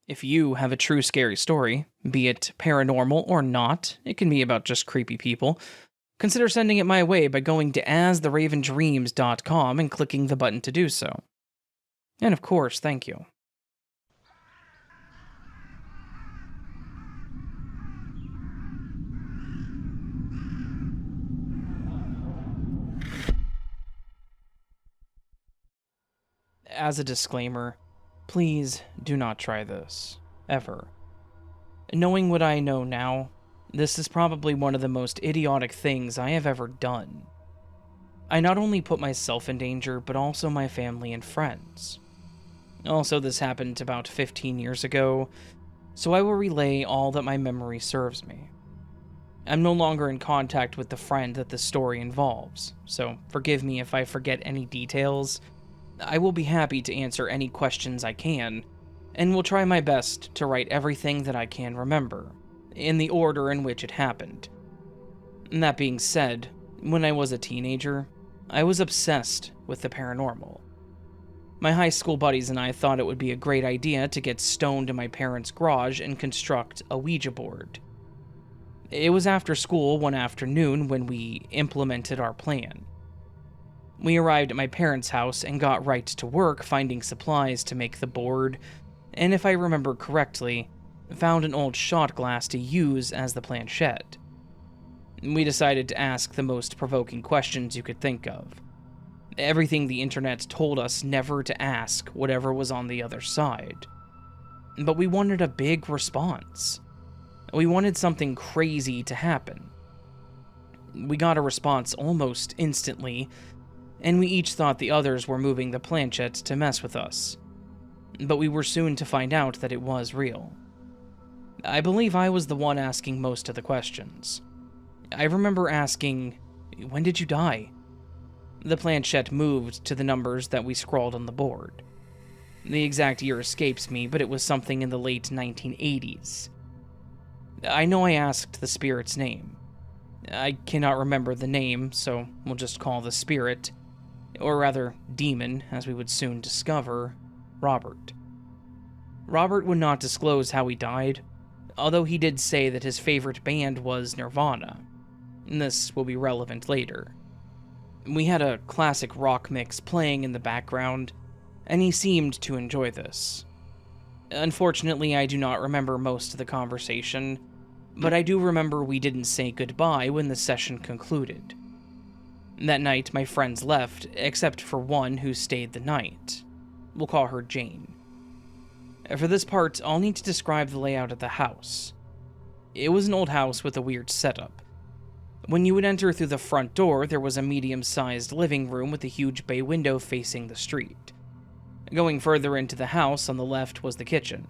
If you have a true scary story, be it paranormal or not, it can be about just creepy people, consider sending it my way by going to astheravendreams.com and clicking the button to do so. And of course, thank you. As a disclaimer, please do not try this, ever. Knowing what I know now, this is probably one of the most idiotic things I have ever done. I not only put myself in danger, but also my family and friends. Also, this happened about 15 years ago, so I will relay all that my memory serves me. I'm no longer in contact with the friend that this story involves, so forgive me if I forget any details. I will be happy to answer any questions I can, and will try my best to write everything that I can remember, in the order in which it happened. That being said, when I was a teenager, I was obsessed with the paranormal. My high school buddies and I thought it would be a great idea to get stoned in my parents' garage and construct a Ouija board. It was after school one afternoon when we implemented our plan. We arrived at my parents' house and got right to work finding supplies to make the board, and if I remember correctly, found an old shot glass to use as the planchette. We decided to ask the most provoking questions you could think of. Everything the internet told us never to ask whatever was on the other side. But we wanted a big response. We wanted something crazy to happen. We got a response almost instantly, and we each thought the others were moving the planchette to mess with us. But we were soon to find out that it was real. I believe I was the one asking most of the questions. I remember asking, "When did you die?" The planchette moved to the numbers that we scrawled on the board. The exact year escapes me, but it was something in the late 1980s. I know I asked the spirit's name. I cannot remember the name, so we'll just call the spirit, or rather demon, as we would soon discover, Robert. Robert would not disclose how he died, although he did say that his favorite band was Nirvana. This will be relevant later. We had a classic rock mix playing in the background, and he seemed to enjoy this. Unfortunately, I do not remember most of the conversation, but I do remember we didn't say goodbye when the session concluded. That night, my friends left, except for one who stayed the night. We'll call her Jane. For this part, I'll need to describe the layout of the house. It was an old house with a weird setup. When you would enter through the front door, there was a medium-sized living room with a huge bay window facing the street. Going further into the house, on the left was the kitchen.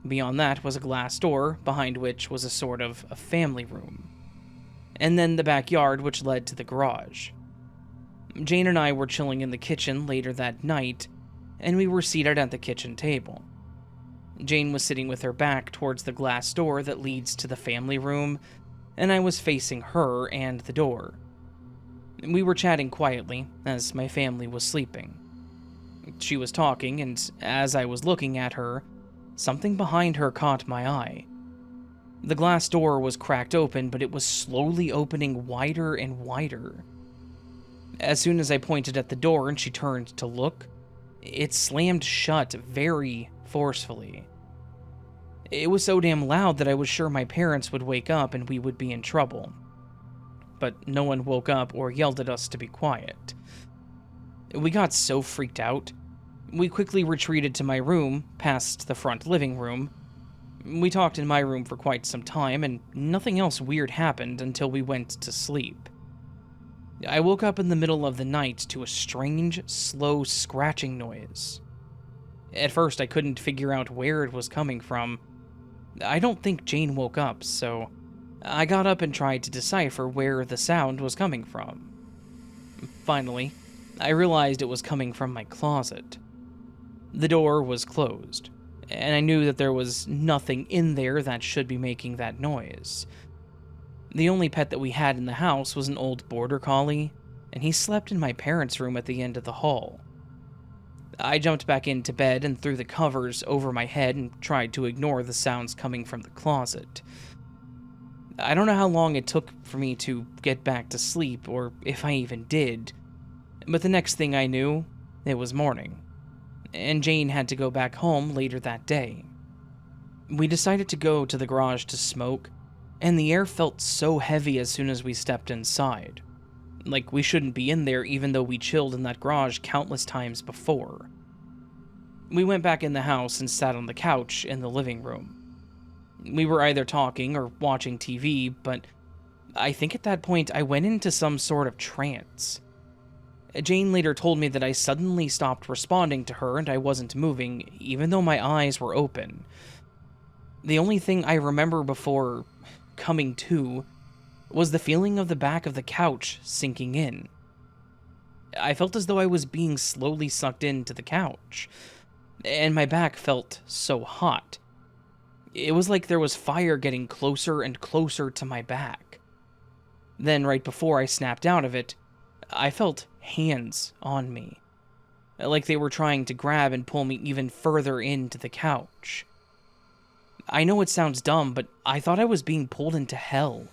Beyond that was a glass door, behind which was a sort of a family room. And then the backyard, which led to the garage. Jane and I were chilling in the kitchen later that night, and we were seated at the kitchen table. Jane was sitting with her back towards the glass door that leads to the family room, and I was facing her and the door. We were chatting quietly, as my family was sleeping. She was talking, and as I was looking at her, something behind her caught my eye. The glass door was cracked open, but it was slowly opening wider and wider. As soon as I pointed at the door and she turned to look, it slammed shut very forcefully. It was so damn loud that I was sure my parents would wake up and we would be in trouble. But no one woke up or yelled at us to be quiet. We got so freaked out, we quickly retreated to my room, past the front living room. We talked in my room for quite some time, and nothing else weird happened until we went to sleep. I woke up in the middle of the night to a strange, slow scratching noise. At first, I couldn't figure out where it was coming from. I don't think Jane woke up, so I got up and tried to decipher where the sound was coming from. Finally, I realized it was coming from my closet. The door was closed, and I knew that there was nothing in there that should be making that noise. The only pet that we had in the house was an old border collie, and he slept in my parents' room at the end of the hall. I jumped back into bed and threw the covers over my head and tried to ignore the sounds coming from the closet. I don't know how long it took for me to get back to sleep, or if I even did, but the next thing I knew, it was morning, and Jane had to go back home later that day. We decided to go to the garage to smoke, and the air felt so heavy as soon as we stepped inside. Like we shouldn't be in there even though we chilled in that garage countless times before. We went back in the house and sat on the couch in the living room. We were either talking or watching TV, but I think at that point I went into some sort of trance. Jane later told me that I suddenly stopped responding to her and I wasn't moving, even though my eyes were open. The only thing I remember before coming to was the feeling of the back of the couch sinking in. I felt as though I was being slowly sucked into the couch, and my back felt so hot. It was like there was fire getting closer and closer to my back. Then, right before I snapped out of it, I felt hands on me, like they were trying to grab and pull me even further into the couch. I know it sounds dumb, but I thought I was being pulled into hell.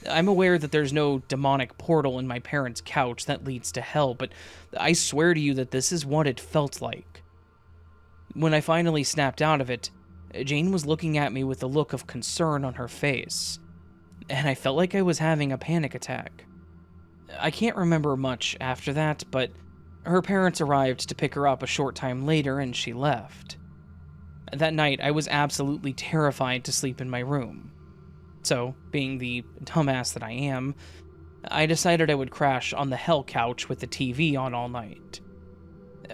I'm aware that there's no demonic portal in my parents' couch that leads to hell, but I swear to you that this is what it felt like. When I finally snapped out of it, Jane was looking at me with a look of concern on her face, and I felt like I was having a panic attack. I can't remember much after that, but her parents arrived to pick her up a short time later and she left. That night, I was absolutely terrified to sleep in my room. So, being the dumbass that I am, I decided I would crash on the hell couch with the TV on all night.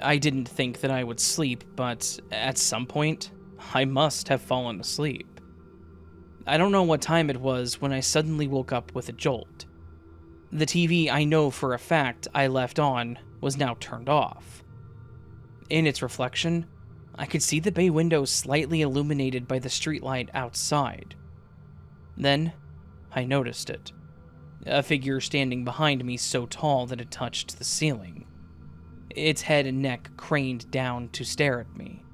I didn't think that I would sleep, but at some point, I must have fallen asleep. I don't know what time it was when I suddenly woke up with a jolt. The TV I know for a fact I left on was now turned off. In its reflection, I could see the bay window slightly illuminated by the streetlight outside. Then, I noticed it. A figure standing behind me so tall that it touched the ceiling. Its head and neck craned down to stare at me.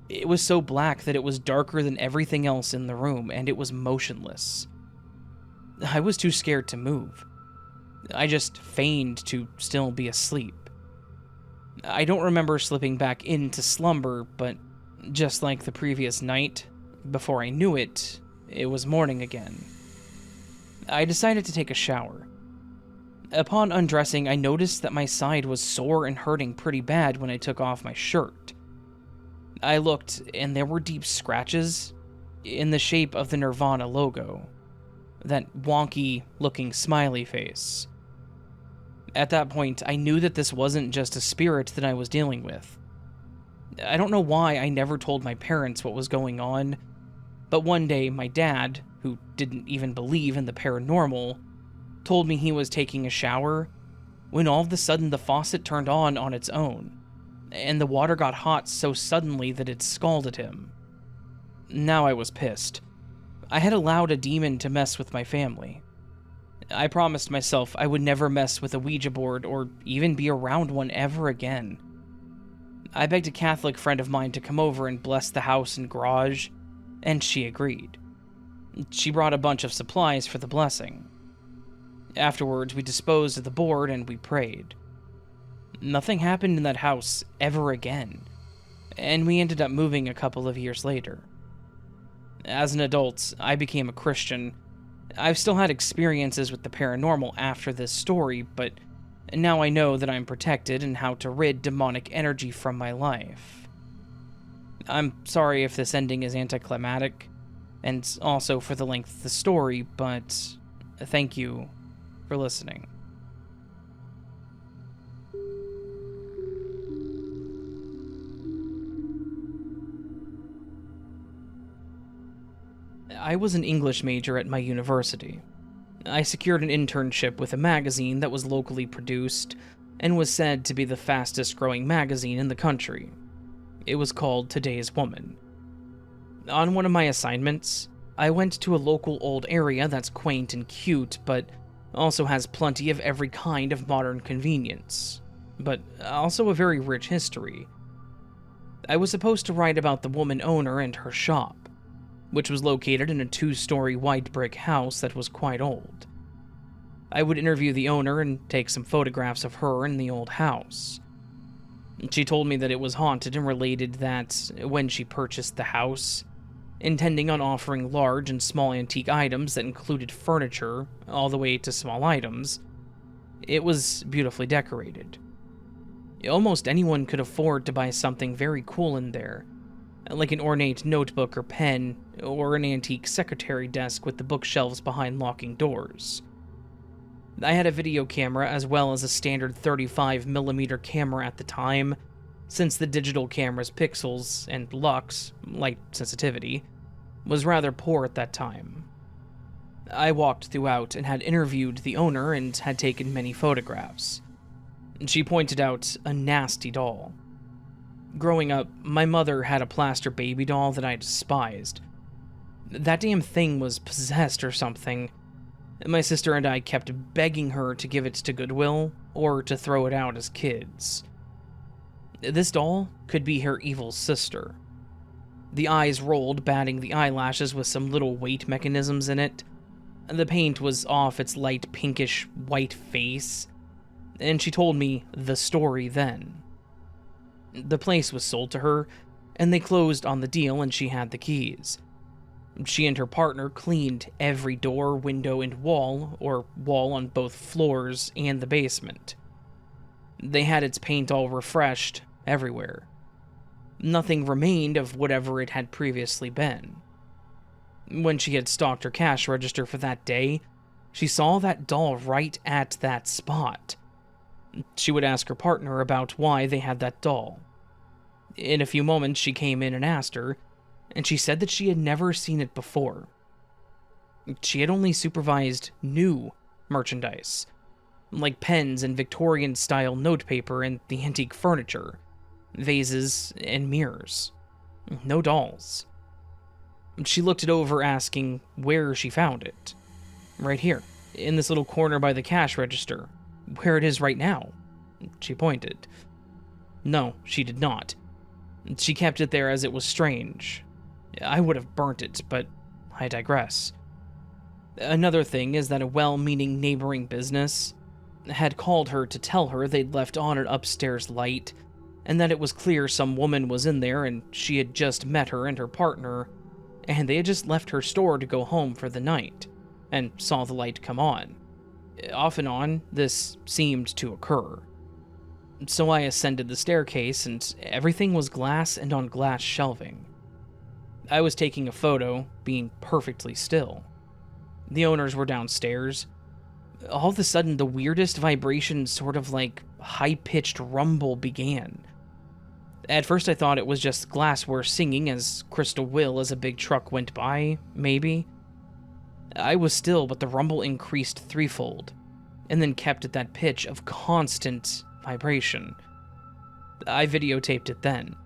It was so black that it was darker than everything else in the room, and it was motionless. I was too scared to move. I just feigned to still be asleep. I don't remember slipping back into slumber, but just like the previous night, before I knew it, it was morning again. I decided to take a shower. Upon undressing, I noticed that my side was sore and hurting pretty bad when I took off my shirt. I looked, and there were deep scratches in the shape of the Nirvana logo. That wonky-looking smiley face. At that point, I knew that this wasn't just a spirit that I was dealing with. I don't know why I never told my parents what was going on, but one day my dad, who didn't even believe in the paranormal, told me he was taking a shower when all of a sudden the faucet turned on its own, and the water got hot so suddenly that it scalded him. Now I was pissed. I had allowed a demon to mess with my family. I promised myself I would never mess with a Ouija board or even be around one ever again. I begged a Catholic friend of mine to come over and bless the house and garage, and she agreed. She brought a bunch of supplies for the blessing. Afterwards, we disposed of the board and we prayed. Nothing happened in that house ever again, and we ended up moving a couple of years later. As an adult, I became a Christian. I've still had experiences with the paranormal after this story, but now I know that I'm protected and how to rid demonic energy from my life. I'm sorry if this ending is anticlimactic, and also for the length of the story, but thank you for listening. I was an English major at my university. I secured an internship with a magazine that was locally produced and was said to be the fastest growing magazine in the country. It was called Today's Woman. On one of my assignments, I went to a local old area that's quaint and cute, but also has plenty of every kind of modern convenience. but also a very rich history. I was supposed to write about the woman owner and her shop, which was located in a 2-story white brick house that was quite old. I would interview the owner and take some photographs of her in the old house. She told me that it was haunted and related that when she purchased the house, intending on offering large and small antique items that included furniture all the way to small items, it was beautifully decorated. Almost anyone could afford to buy something very cool in there, like an ornate notebook or pen, or an antique secretary desk with the bookshelves behind locking doors. I had a video camera as well as a standard 35mm camera at the time, since the digital camera's pixels and lux, light sensitivity, was rather poor at that time. I walked throughout and had interviewed the owner and had taken many photographs. She pointed out a nasty doll. Growing up, my mother had a plaster baby doll that I despised. That damn thing was possessed or something. My sister and I kept begging her to give it to Goodwill or to throw it out as kids. This doll could be her evil sister. The eyes rolled, batting the eyelashes with some little weight mechanisms in it. The paint was off its light pinkish white face, and she told me the story then. The place was sold to her, and they closed on the deal and she had the keys. She and her partner cleaned every door, window, and wall, or wall on both floors and the basement. They had its paint all refreshed everywhere. Nothing remained of whatever it had previously been. When she had stalked her cash register for that day, she saw that doll right at that spot. She would ask her partner about why they had that doll. In a few moments, she came in and asked her, and she said that she had never seen it before. She had only supervised new merchandise, like pens and Victorian-style notepaper and the antique furniture, vases and mirrors. No dolls. She looked it over, asking where she found it. Right here, in this little corner by the cash register, where it is right now. She pointed. No, she did not. She kept it there as it was strange. I would have burnt it, but I digress. Another thing is that a well-meaning neighboring business had called her to tell her they'd left on an upstairs light, and that it was clear some woman was in there and she had just met her and her partner, and they had just left her store to go home for the night, and saw the light come on. Off and on, this seemed to occur. So I ascended the staircase, and everything was glass and on glass shelving. I was taking a photo, being perfectly still. The owners were downstairs. All of a sudden, the weirdest vibration, sort of like high-pitched rumble, began. At first I thought it was just glassware singing as Crystal will as a big truck went by, maybe. I was still, but the rumble increased threefold, and then kept at that pitch of constant vibration. I videotaped it then.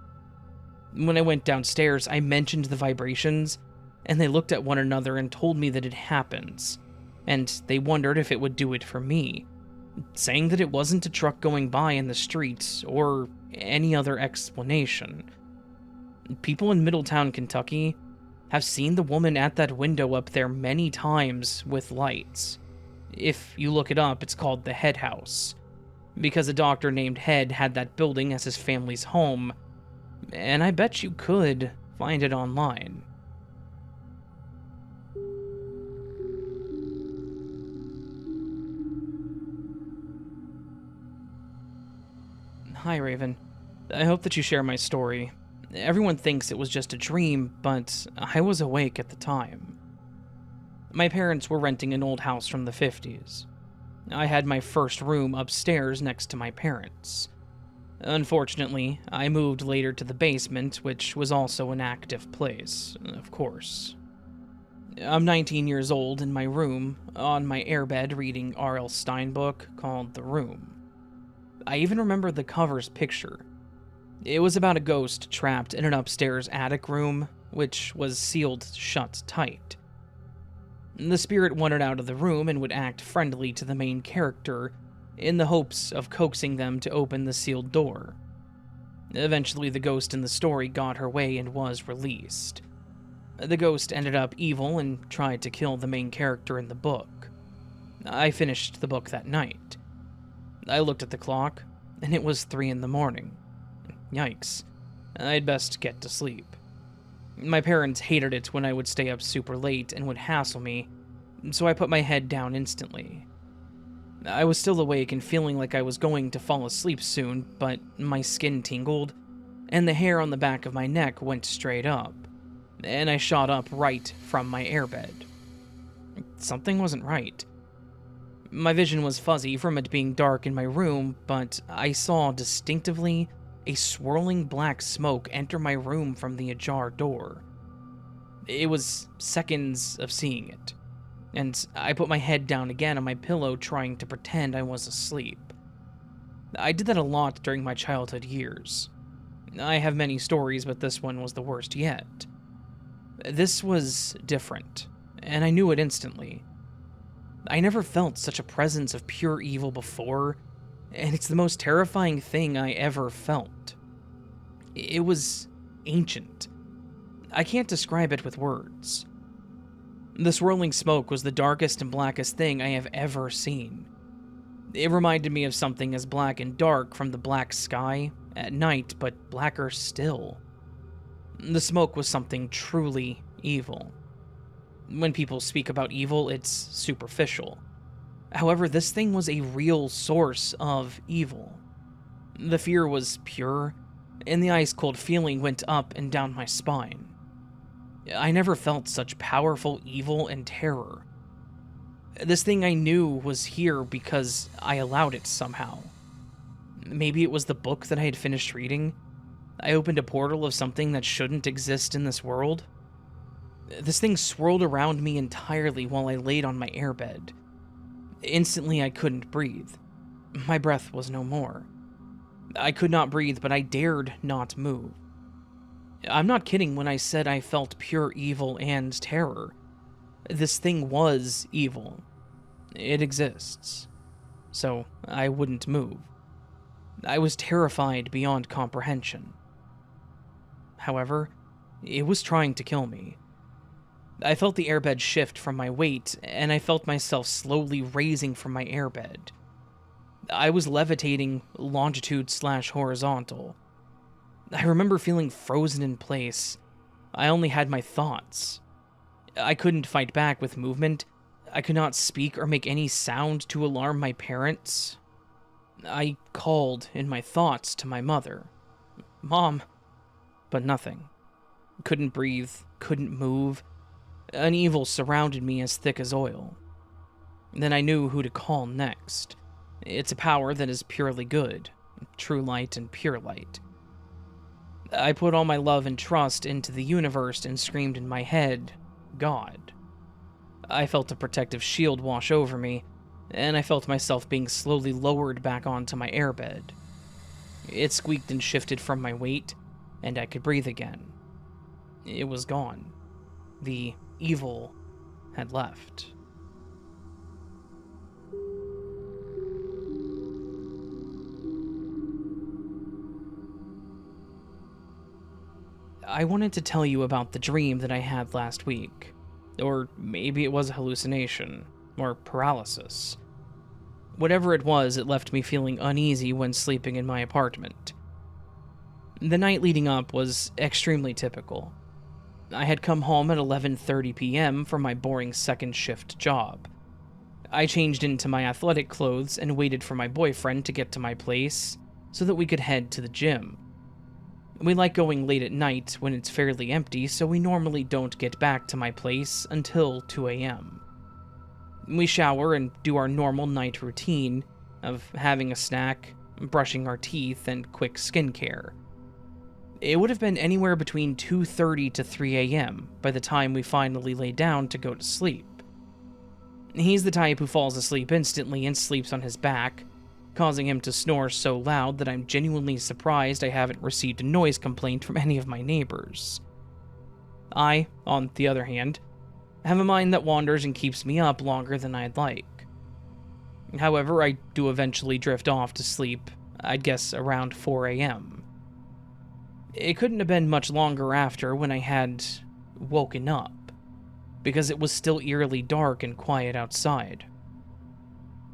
When I went downstairs, I mentioned the vibrations, and they looked at one another and told me that it happens, and they wondered if it would do it for me, saying that it wasn't a truck going by in the streets or any other explanation. People in Middletown, Kentucky, have seen the woman at that window up there many times with lights. If you look it up, it's called the Head House, because a doctor named Head had that building as his family's home, and I bet you could find it online. Hi, Raven. I hope that you share my story. Everyone thinks it was just a dream, but I was awake at the time. My parents were renting an old house from the 50s. I had my first room upstairs next to my parents'. Unfortunately, I moved later to the basement, which was also an active place, of course. I'm 19 years old in my room, on my airbed reading R.L. Stine book called The Room. I even remember the cover's picture. It was about a ghost trapped in an upstairs attic room, which was sealed shut tight. The spirit wandered out of the room and would act friendly to the main character in the hopes of coaxing them to open the sealed door. Eventually, the ghost in the story got her way and was released. The ghost ended up evil and tried to kill the main character in the book. I finished the book that night. I looked at the clock, and it was 3 in the morning. Yikes. I'd best get to sleep. My parents hated it when I would stay up super late and would hassle me, so I put my head down instantly. I was still awake and feeling like I was going to fall asleep soon, but my skin tingled, and the hair on the back of my neck went straight up, and I shot up right from my airbed. Something wasn't right. My vision was fuzzy from it being dark in my room, but I saw distinctively a swirling black smoke enter my room from the ajar door. It was seconds of seeing it, and I put my head down again on my pillow trying to pretend I was asleep. I did that a lot during my childhood years. I have many stories, but this one was the worst yet. This was different, and I knew it instantly. I never felt such a presence of pure evil before, and it's the most terrifying thing I ever felt. It was ancient. I can't describe it with words. The swirling smoke was the darkest and blackest thing I have ever seen. It reminded me of something as black and dark from the black sky at night, but blacker still. The smoke was something truly evil. When people speak about evil, it's superficial. However, this thing was a real source of evil. The fear was pure, and the ice-cold feeling went up and down my spine. I never felt such powerful evil and terror. This thing I knew was here because I allowed it somehow. Maybe it was the book that I had finished reading. I opened a portal of something that shouldn't exist in this world. This thing swirled around me entirely while I laid on my airbed. Instantly, I couldn't breathe. My breath was no more. I could not breathe, but I dared not move. I'm not kidding when I said I felt pure evil and terror. This thing was evil. It exists. So I wouldn't move. I was terrified beyond comprehension. However, it was trying to kill me. I felt the airbed shift from my weight, and I felt myself slowly raising from my airbed. I was levitating longitude/horizontal. I remember feeling frozen in place. I only had my thoughts. I couldn't fight back with movement. I could not speak or make any sound to alarm my parents. I called in my thoughts to my mother. Mom. But nothing. Couldn't breathe, couldn't move. An evil surrounded me as thick as oil. Then I knew who to call next. It's a power that is purely good. True light and pure light. I put all my love and trust into the universe and screamed in my head, God. I felt a protective shield wash over me, and I felt myself being slowly lowered back onto my airbed. It squeaked and shifted from my weight, and I could breathe again. It was gone. The evil had left. I wanted to tell you about the dream that I had last week. Or maybe it was a hallucination, or paralysis. Whatever it was, it left me feeling uneasy when sleeping in my apartment. The night leading up was extremely typical. I had come home at 11:30 p.m. from my boring second shift job. I changed into my athletic clothes and waited for my boyfriend to get to my place so that we could head to the gym. We like going late at night when it's fairly empty, so we normally don't get back to my place until 2 a.m. We shower and do our normal night routine of having a snack, brushing our teeth, and quick skincare. It would have been anywhere between 2:30 to 3 a.m. by the time we finally lay down to go to sleep. He's the type who falls asleep instantly and sleeps on his back, causing him to snore so loud that I'm genuinely surprised I haven't received a noise complaint from any of my neighbors. I, on the other hand, have a mind that wanders and keeps me up longer than I'd like. However, I do eventually drift off to sleep, I'd guess around 4 a.m. It couldn't have been much longer after when I had woken up, because it was still eerily dark and quiet outside.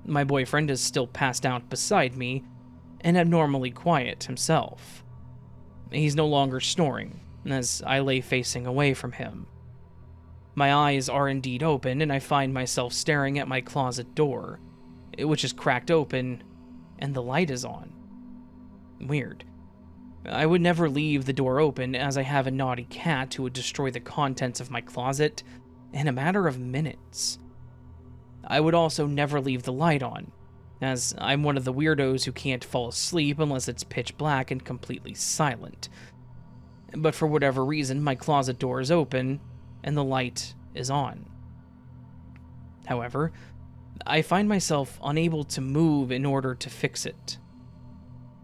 My boyfriend is still passed out beside me, and abnormally quiet himself. He's no longer snoring, as I lay facing away from him. My eyes are indeed open, and I find myself staring at my closet door, which is cracked open, and the light is on. Weird. I would never leave the door open, as I have a naughty cat who would destroy the contents of my closet in a matter of minutes. I would also never leave the light on, as I'm one of the weirdos who can't fall asleep unless it's pitch black and completely silent. But for whatever reason, my closet door is open, and the light is on. However, I find myself unable to move in order to fix it.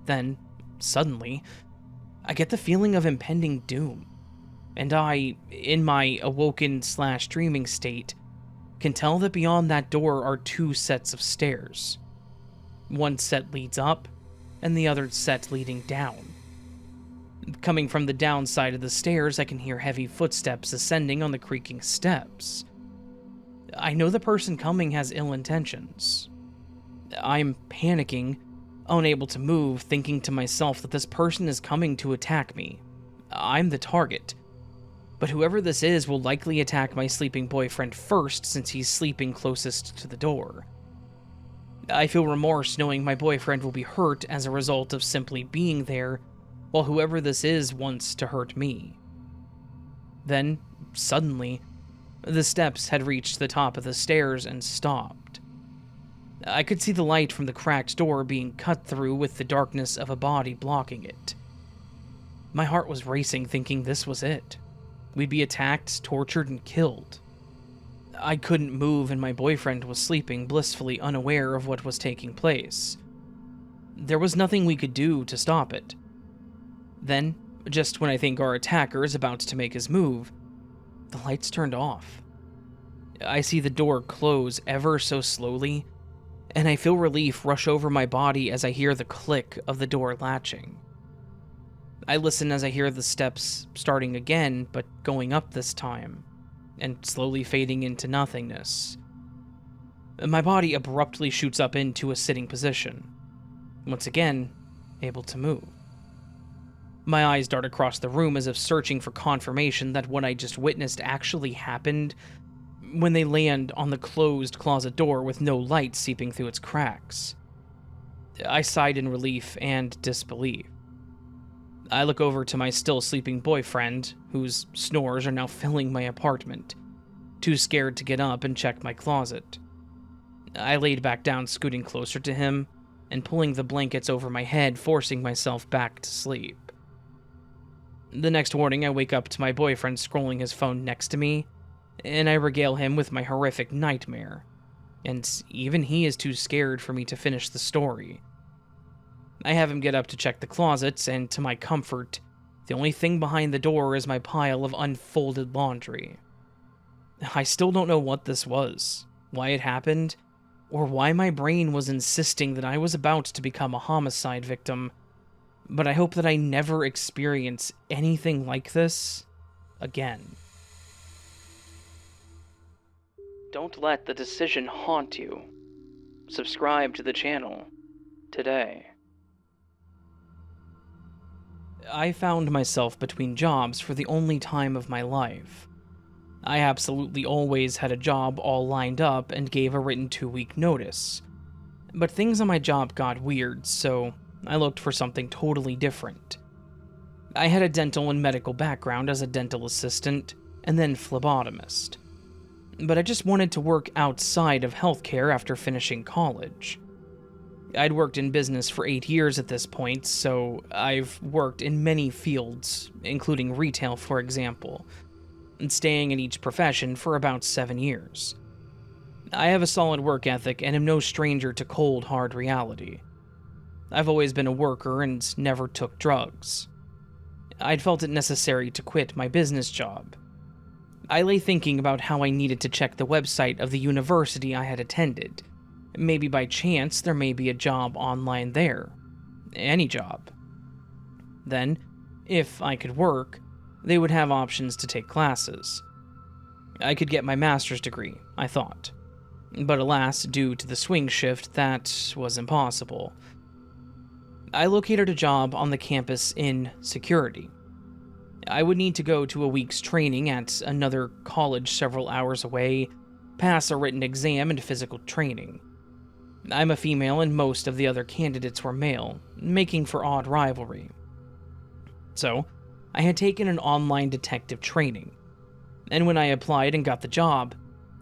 Then, suddenly, I get the feeling of impending doom, and I, in my awoken/dreaming state, can tell that beyond that door are two sets of stairs. One set leads up, and the other set leading down. Coming from the downside of the stairs, I can hear heavy footsteps ascending on the creaking steps. I know the person coming has ill intentions. I'm panicking, unable to move, thinking to myself that this person is coming to attack me. I'm the target. But whoever this is will likely attack my sleeping boyfriend first, since he's sleeping closest to the door. I feel remorse knowing my boyfriend will be hurt as a result of simply being there, while whoever this is wants to hurt me. Then, suddenly, the steps had reached the top of the stairs and stopped. I could see the light from the cracked door being cut through with the darkness of a body blocking it. My heart was racing, thinking this was it. We'd be attacked, tortured, and killed. I couldn't move, and my boyfriend was sleeping, blissfully unaware of what was taking place. There was nothing we could do to stop it. Then, just when I think our attacker is about to make his move, the lights turned off. I see the door close ever so slowly, and I feel relief rush over my body as I hear the click of the door latching. I listen as I hear the steps starting again, but going up this time, and slowly fading into nothingness. My body abruptly shoots up into a sitting position, once again, able to move. My eyes dart across the room as if searching for confirmation that what I just witnessed actually happened, when they land on the closed closet door with no light seeping through its cracks. I sighed in relief and disbelief. I look over to my still sleeping boyfriend, whose snores are now filling my apartment, too scared to get up and check my closet. I laid back down, scooting closer to him, and pulling the blankets over my head, forcing myself back to sleep. The next morning, I wake up to my boyfriend scrolling his phone next to me, and I regale him with my horrific nightmare, and even he is too scared for me to finish the story. I have him get up to check the closets, and to my comfort, the only thing behind the door is my pile of unfolded laundry. I still don't know what this was, why it happened, or why my brain was insisting that I was about to become a homicide victim, but I hope that I never experience anything like this again. Don't let the decision haunt you. Subscribe to the channel today. I found myself between jobs for the only time of my life. I absolutely always had a job all lined up and gave a written 2-week notice. But things on my job got weird, so I looked for something totally different. I had a dental and medical background as a dental assistant, and then phlebotomist. But I just wanted to work outside of healthcare after finishing college. I'd worked in business for 8 years at this point, so I've worked in many fields, including retail, for example, and staying in each profession for about 7 years. I have a solid work ethic and am no stranger to cold, hard reality. I've always been a worker and never took drugs. I'd felt it necessary to quit my business job. I lay thinking about how I needed to check the website of the university I had attended, Maybe by chance there may be a job online there. Any job. Then, if I could work, they would have options to take classes. I could get my master's degree, I thought. But alas, due to the swing shift, that was impossible. I located a job on the campus in security. I would need to go to a week's training at another college several hours away, pass a written exam and physical training. I'm a female and most of the other candidates were male, making for odd rivalry. So, I had taken an online detective training, and when I applied and got the job,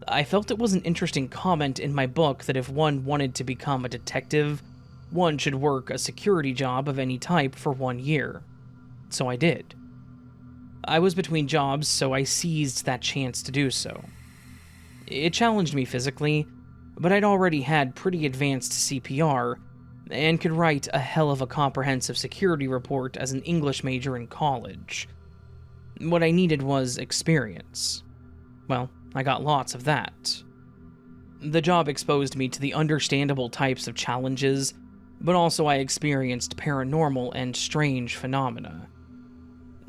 I felt it was an interesting comment in my book that if one wanted to become a detective, one should work a security job of any type for 1 year. So I did. I was between jobs, so I seized that chance to do so. It challenged me physically, but I'd already had pretty advanced CPR and could write a hell of a comprehensive security report as an English major in college. What I needed was experience. Well, I got lots of that. The job exposed me to the understandable types of challenges, but also I experienced paranormal and strange phenomena.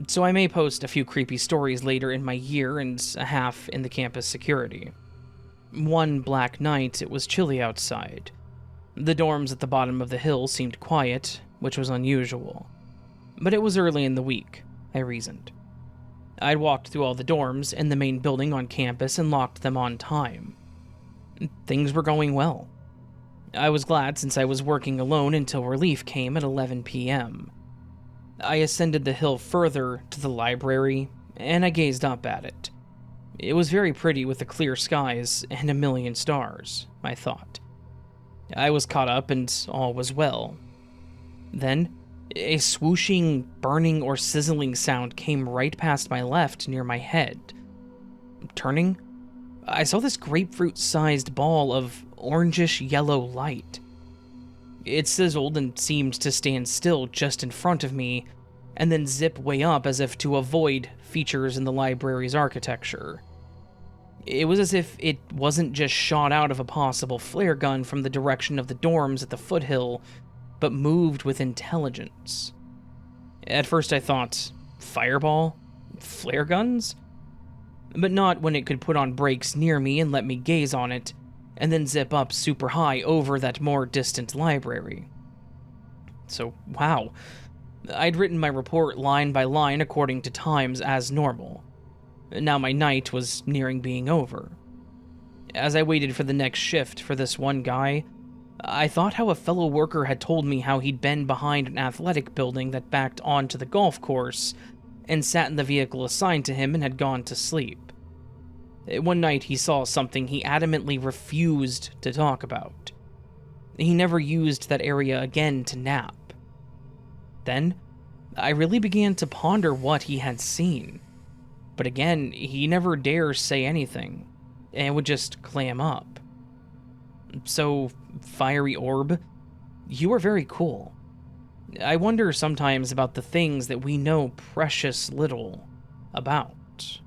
So I may post a few creepy stories later in my year and a half in the campus security. One black night, it was chilly outside. The dorms at the bottom of the hill seemed quiet, which was unusual. But it was early in the week, I reasoned. I'd walked through all the dorms and the main building on campus and locked them on time. Things were going well. I was glad since I was working alone until relief came at 11 p.m. I ascended the hill further to the library, and I gazed up at it. It was very pretty with the clear skies and a million stars, I thought. I was caught up and all was well. Then, a swooshing, burning, or sizzling sound came right past my left near my head. Turning, I saw this grapefruit-sized ball of orangish-yellow light. It sizzled and seemed to stand still just in front of me, and then zip way up as if to avoid features in the library's architecture. It was as if it wasn't just shot out of a possible flare gun from the direction of the dorms at the foothill, but moved with intelligence. At first I thought, fireball? Flare guns? But not when it could put on brakes near me and let me gaze on it, and then zip up super high over that more distant library. So, wow. I'd written my report line by line according to times as normal. Now my night was nearing being over. As I waited for the next shift for this one guy, I thought how a fellow worker had told me how he'd been behind an athletic building that backed onto the golf course and sat in the vehicle assigned to him and had gone to sleep. One night he saw something he adamantly refused to talk about. He never used that area again to nap. Then, I really began to ponder what he had seen. But again, he never dared say anything, and would just clam up. So, fiery orb, you are very cool. I wonder sometimes about the things that we know precious little about.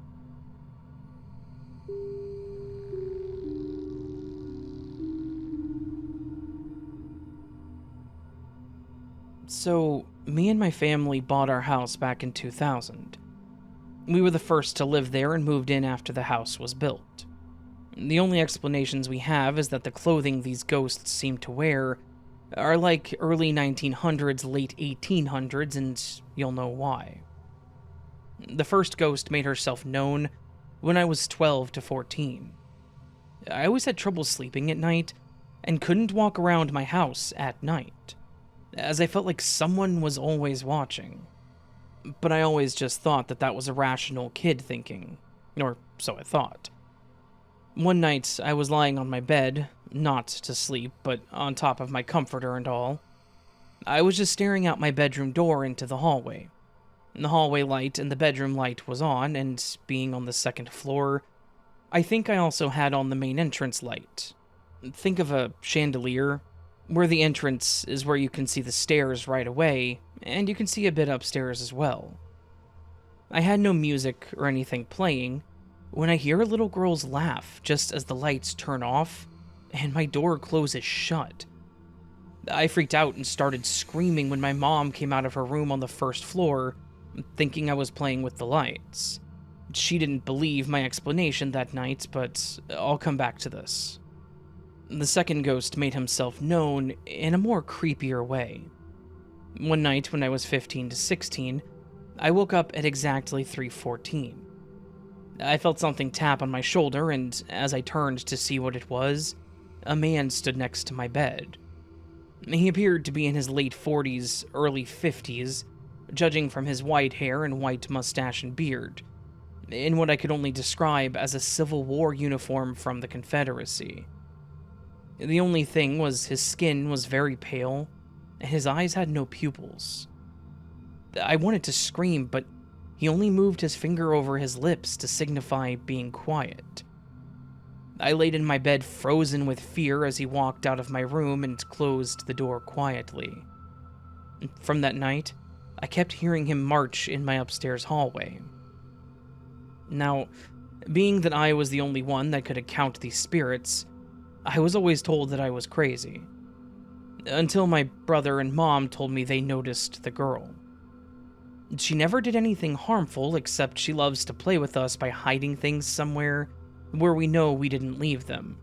So, me and my family bought our house back in 2000. We were the first to live there and moved in after the house was built. The only explanations we have is that the clothing these ghosts seem to wear are like early 1900s, late 1800s, and you'll know why. The first ghost made herself known when I was 12 to 14. I always had trouble sleeping at night and couldn't walk around my house at night, as I felt like someone was always watching. But I always just thought that that was a rational kid thinking, or so I thought. One night, I was lying on my bed, not to sleep, but on top of my comforter and all. I was just staring out my bedroom door into the hallway. The hallway light and the bedroom light was on, and being on the second floor, I think I also had on the main entrance light. Think of a chandelier, where the entrance is where you can see the stairs right away, and you can see a bit upstairs as well. I had no music or anything playing when I hear a little girl's laugh just as the lights turn off, and my door closes shut. I freaked out and started screaming when my mom came out of her room on the first floor, thinking I was playing with the lights. She didn't believe my explanation that night, but I'll come back to this. The second ghost made himself known in a more creepier way. One night when I was 15 to 16, I woke up at exactly 3:14. I felt something tap on my shoulder, and as I turned to see what it was, a man stood next to my bed. He appeared to be in his late 40s, early 50s, judging from his white hair and white mustache and beard, in what I could only describe as a Civil War uniform from the Confederacy. The only thing was his skin was very pale, and his eyes had no pupils. I wanted to scream, but he only moved his finger over his lips to signify being quiet. I laid in my bed frozen with fear as he walked out of my room and closed the door quietly. From that night, I kept hearing him march in my upstairs hallway. Now, being that I was the only one that could account these spirits, I was always told that I was crazy. Until my brother and mom told me they noticed the girl. She never did anything harmful, except she loves to play with us by hiding things somewhere where we know we didn't leave them,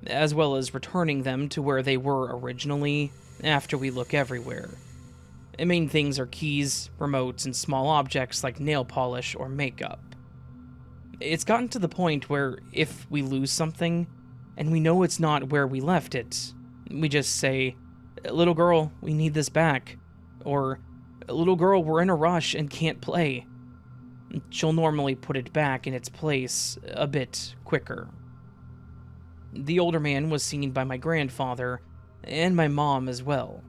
as well as returning them to where they were originally after we look everywhere. The main things are keys, remotes, and small objects like nail polish or makeup. It's gotten to the point where if we lose something, and we know it's not where we left it, we just say, "Little girl, we need this back," or "Little girl, we're in a rush and can't play." She'll normally put it back in its place a bit quicker. The older man was seen by my grandfather and my mom as well.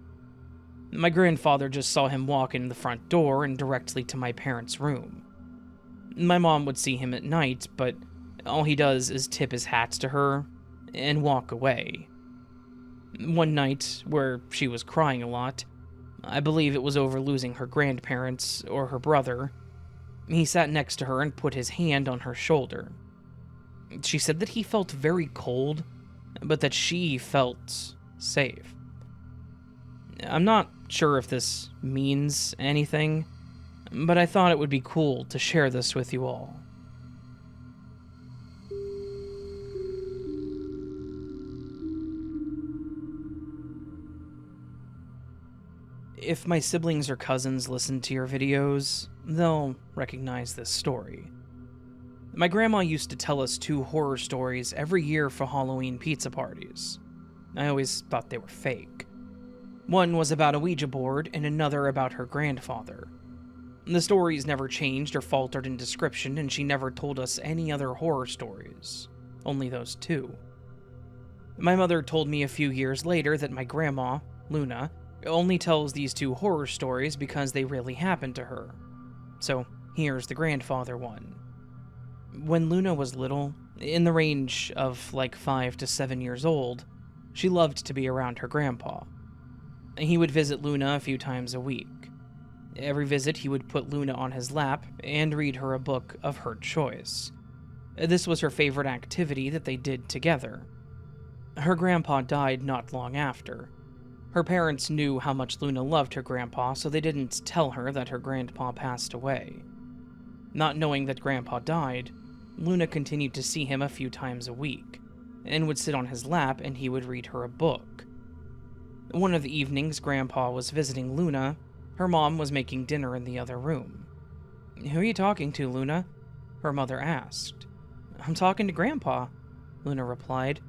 My grandfather just saw him walk in the front door and directly to my parents' room. My mom would see him at night, but all he does is tip his hat to her and walk away. One night, where she was crying a lot, I believe it was over losing her grandparents or her brother, he sat next to her and put his hand on her shoulder. She said that he felt very cold, but that she felt safe. I'm not sure if this means anything, but I thought it would be cool to share this with you all. If my siblings or cousins listen to your videos, they'll recognize this story. My grandma used to tell us 2 horror stories every year for Halloween pizza parties. I always thought they were fake. One was about a Ouija board and another about her grandfather. The stories never changed or faltered in description, and she never told us any other horror stories, only those 2. My mother told me a few years later that my grandma, Luna, only tells these 2 horror stories because they really happened to her. So here's the grandfather one. When Luna was little, in the range of like 5 to 7 years old, she loved to be around her grandpa. He would visit Luna a few times a week. Every visit, he would put Luna on his lap and read her a book of her choice. This was her favorite activity that they did together. Her grandpa died not long after. Her parents knew how much Luna loved her grandpa, so they didn't tell her that her grandpa passed away. Not knowing that grandpa died, Luna continued to see him a few times a week, and would sit on his lap and he would read her a book. One of the evenings grandpa was visiting Luna, her mom was making dinner in the other room. "Who are you talking to, Luna?" her mother asked. "I'm talking to Grandpa," Luna replied.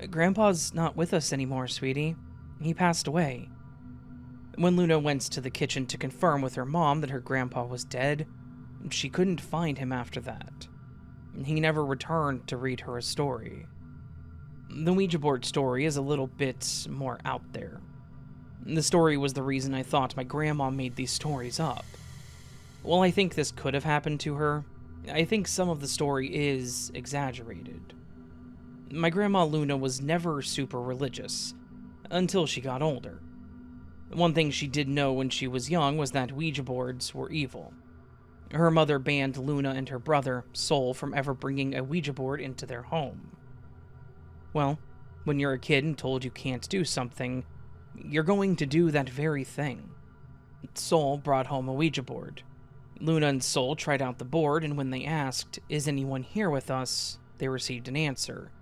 "Grandpa's not with us anymore, sweetie. He passed away." When Luna went to the kitchen to confirm with her mom that her grandpa was dead, she couldn't find him after that. He never returned to read her a story. The Ouija board story is a little bit more out there. The story was the reason I thought my grandma made these stories up. While I think this could have happened to her, I think some of the story is exaggerated. My grandma Luna was never super religious, until she got older. One thing she did know when she was young was that Ouija boards were evil. Her mother banned Luna and her brother, Sol, from ever bringing a Ouija board into their home. Well, When you're a kid and told you can't do something, you're going to do that very thing. Sol brought home a Ouija board. Luna and Sol tried out the board, and when they asked, "Is anyone here with us?" they received an answer.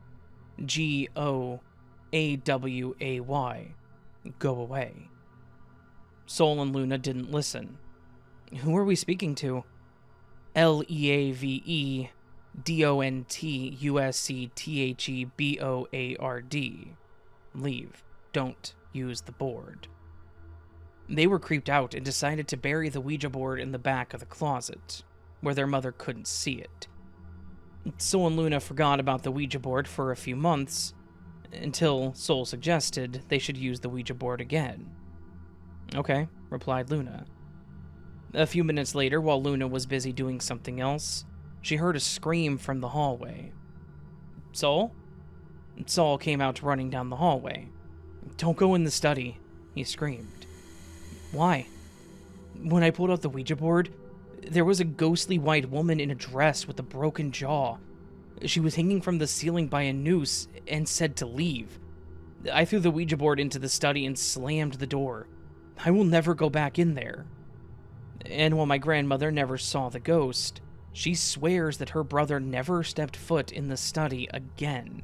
Goaway. Go away. Sol and Luna didn't listen. Who are we speaking to? LEAVEDONTUSCTHEBOARD. Leave. Don't use the board. They were creeped out and decided to bury the Ouija board in the back of the closet, where their mother couldn't see it. Sol and Luna forgot about the Ouija board for a few months, until Sol suggested they should use the Ouija board again. Okay, replied Luna. A few minutes later, while Luna was busy doing something else, she heard a scream from the hallway. Sol? Sol came out running down the hallway. Don't go in the study, he screamed. Why? When I pulled out the Ouija board, there was a ghostly white woman in a dress with a broken jaw. She was hanging from the ceiling by a noose and said to leave. I threw the Ouija board into the study and slammed the door. I will never go back in there. And while my grandmother never saw the ghost, she swears that her brother never stepped foot in the study again.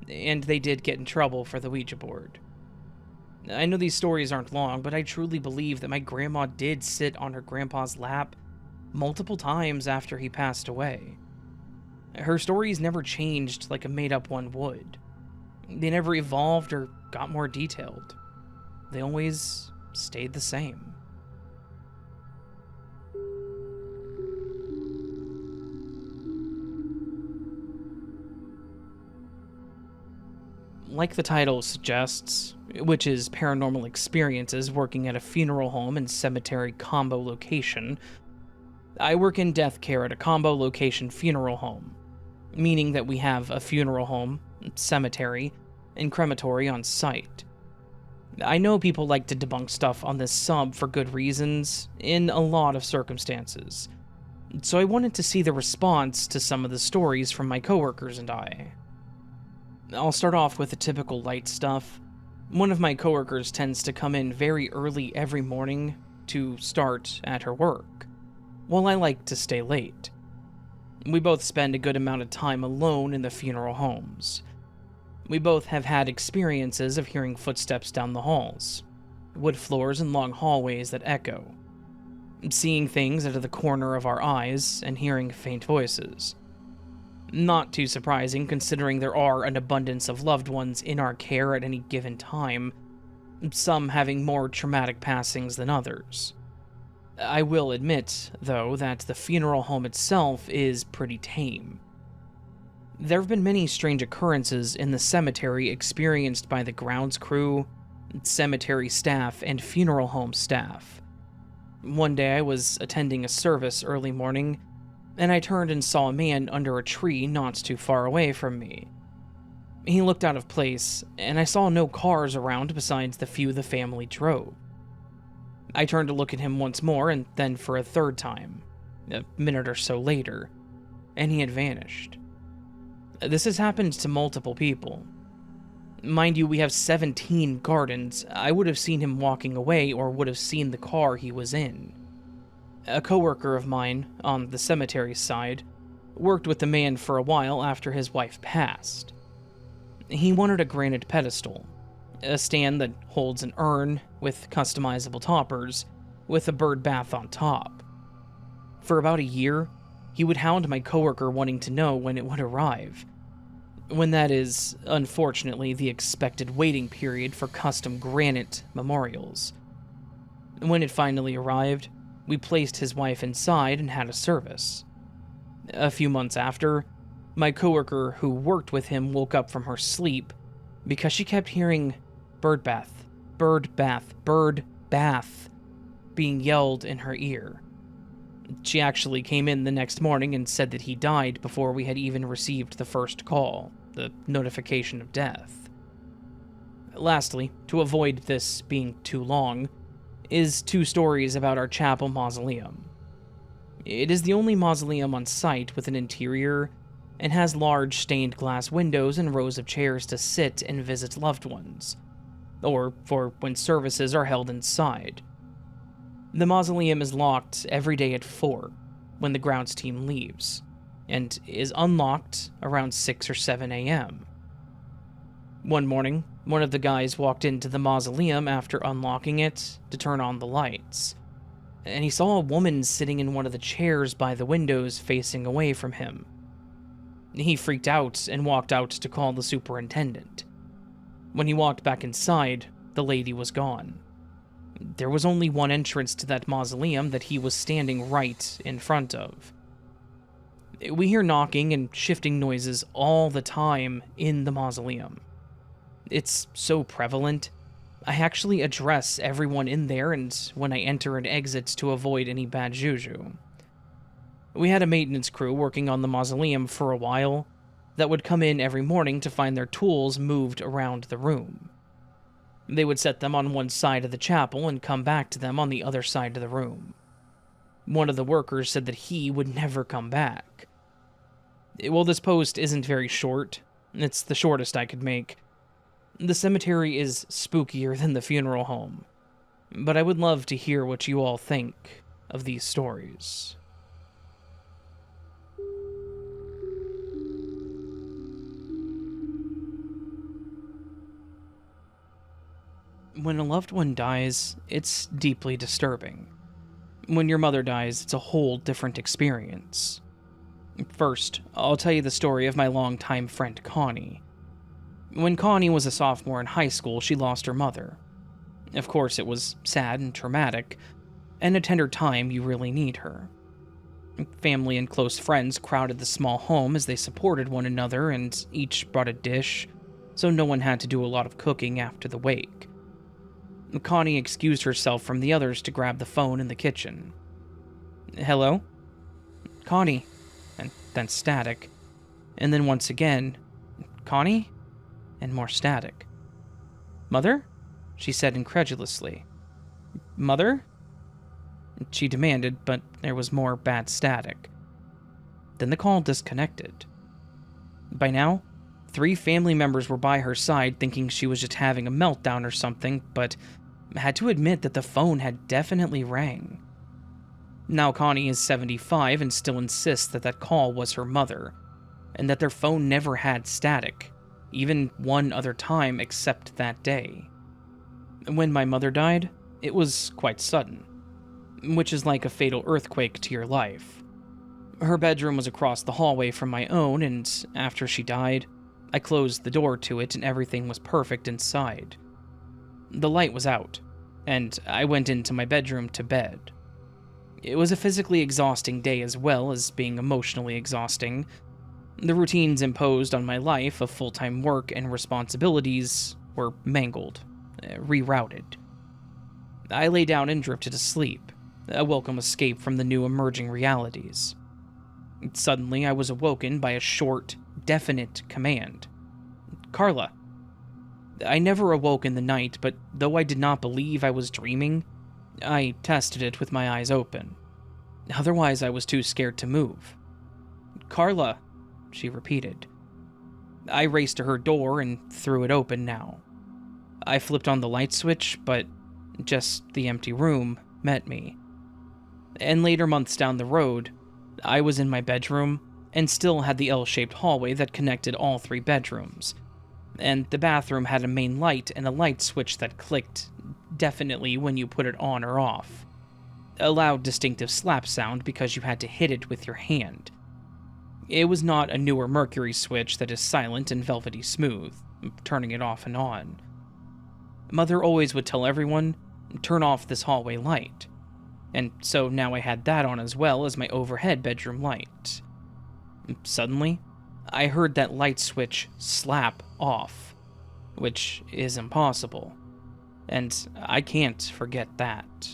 And they did get in trouble for the Ouija board. I know these stories aren't long, but I truly believe that my grandma did sit on her grandpa's lap multiple times after he passed away. Her stories never changed like a made-up one would. They never evolved or got more detailed. They always stayed the same. Like the title suggests, which is paranormal experiences working at a funeral home and cemetery combo location, I work in death care at a combo location funeral home, meaning that we have a funeral home, cemetery, and crematory on site. I know people like to debunk stuff on this sub for good reasons, in a lot of circumstances, so I wanted to see the response to some of the stories from my coworkers and I. I'll start off with the typical light stuff. One of my coworkers tends to come in very early every morning to start at her work, while I like to stay late. We both spend a good amount of time alone in the funeral homes. We both have had experiences of hearing footsteps down the halls, wood floors and long hallways that echo, seeing things out of the corner of our eyes and hearing faint voices. Not too surprising, considering there are an abundance of loved ones in our care at any given time, some having more traumatic passings than others. I will admit, though, that the funeral home itself is pretty tame. There have been many strange occurrences in the cemetery experienced by the grounds crew, cemetery staff, and funeral home staff. One day I was attending a service early morning, and I turned and saw a man under a tree not too far away from me. He looked out of place, and I saw no cars around besides the few the family drove. I turned to look at him once more, and then for a third time, a minute or so later, and he had vanished. This has happened to multiple people. Mind you, we have 17 gardens. I would have seen him walking away or would have seen the car he was in. A coworker of mine, on the cemetery side, worked with the man for a while after his wife passed. He wanted a granite pedestal, a stand that holds an urn with customizable toppers, with a bird bath on top. For about a year, he would hound my coworker wanting to know when it would arrive, when that is, unfortunately, the expected waiting period for custom granite memorials. When it finally arrived, we placed his wife inside and had a service. A few months after, my coworker who worked with him woke up from her sleep because she kept hearing bird bath, bird bath, bird bath being yelled in her ear. She actually came in the next morning and said that he died before we had even received the first call, the notification of death. Lastly, to avoid this being too long, is 2 stories about our chapel mausoleum. It is the only mausoleum on site with an interior and has large stained glass windows and rows of chairs to sit and visit loved ones, or for when services are held inside. The mausoleum is locked every day at 4 when the grounds team leaves, and is unlocked around 6 or 7 a.m. One morning, one of the guys walked into the mausoleum after unlocking it to turn on the lights, and he saw a woman sitting in one of the chairs by the windows facing away from him. He freaked out and walked out to call the superintendent. When he walked back inside, the lady was gone. There was only one entrance to that mausoleum that he was standing right in front of. We hear knocking and shifting noises all the time in the mausoleum. It's so prevalent. I actually address everyone in there and when I enter and exit to avoid any bad juju. We had a maintenance crew working on the mausoleum for a while that would come in every morning to find their tools moved around the room. They would set them on one side of the chapel and come back to them on the other side of the room. One of the workers said that he would never come back. Well, this post isn't very short. It's the shortest I could make. The cemetery is spookier than the funeral home, but I would love to hear what you all think of these stories. When a loved one dies, it's deeply disturbing. When your mother dies, it's a whole different experience. First, I'll tell you the story of my longtime friend Connie. When Connie was a sophomore in high school, she lost her mother. Of course, it was sad and traumatic, and a tender time you really need her. Family and close friends crowded the small home as they supported one another and each brought a dish, so no one had to do a lot of cooking after the wake. Connie excused herself from the others to grab the phone in the kitchen. Hello? Connie. And then static. And then once again, Connie? And more static. Mother? She said incredulously. Mother? She demanded, but there was more bad static. Then the call disconnected. By now, 3 family members were by her side thinking she was just having a meltdown or something, but had to admit that the phone had definitely rang. Now Connie is 75 and still insists that that call was her mother, and that their phone never had static, even one other time except that day. When my mother died, it was quite sudden, which is like a fatal earthquake to your life. Her bedroom was across the hallway from my own, and after she died, I closed the door to it and everything was perfect inside. The light was out, and I went into my bedroom to bed. It was a physically exhausting day as well as being emotionally exhausting. The routines imposed on my life of full-time work and responsibilities were mangled, rerouted. I lay down and drifted to sleep, a welcome escape from the new emerging realities. Suddenly, I was awoken by a short, definite command. Carla. I never awoke in the night, but though I did not believe I was dreaming, I tested it with my eyes open. Otherwise, I was too scared to move. Carla, she repeated. I raced to her door and threw it open now. I flipped on the light switch, but just the empty room met me. And later months down the road, I was in my bedroom and still had the L-shaped hallway that connected all 3 bedrooms. And the bathroom had a main light and a light switch that clicked, definitely when you put it on or off. A loud, distinctive slap sound because you had to hit it with your hand. It was not a newer Mercury switch that is silent and velvety smooth, turning it off and on. Mother always would tell everyone, turn off this hallway light. And so now I had that on as well as my overhead bedroom light. Suddenly, I heard that light switch slap off, which is impossible, and I can't forget that.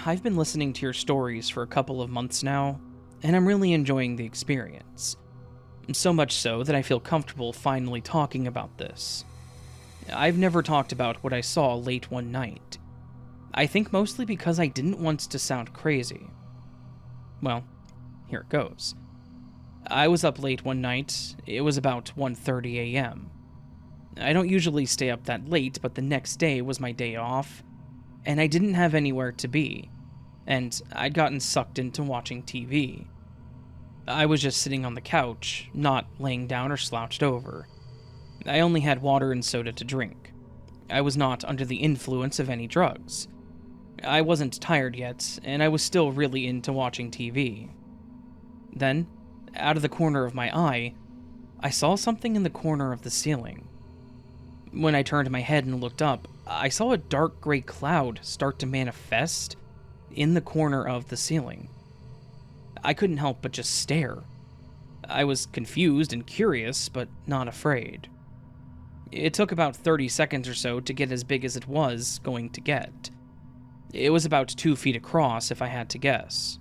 I've been listening to your stories for a couple of months now, and I'm really enjoying the experience. So much so that I feel comfortable finally talking about this. I've never talked about what I saw late one night. I think mostly because I didn't want to sound crazy. Well, here it goes. I was up late one night. It was about 1:30 a.m. I don't usually stay up that late, but the next day was my day off, and I didn't have anywhere to be, and I'd gotten sucked into watching TV. I was just sitting on the couch, not laying down or slouched over. I only had water and soda to drink. I was not under the influence of any drugs. I wasn't tired yet, and I was still really into watching TV. Then, out of the corner of my eye, I saw something in the corner of the ceiling. When I turned my head and looked up, I saw a dark gray cloud start to manifest in the corner of the ceiling. I couldn't help but just stare. I was confused and curious, but not afraid. It took about 30 seconds or so to get as big as it was going to get. It was about 2 feet across, if I had to guess.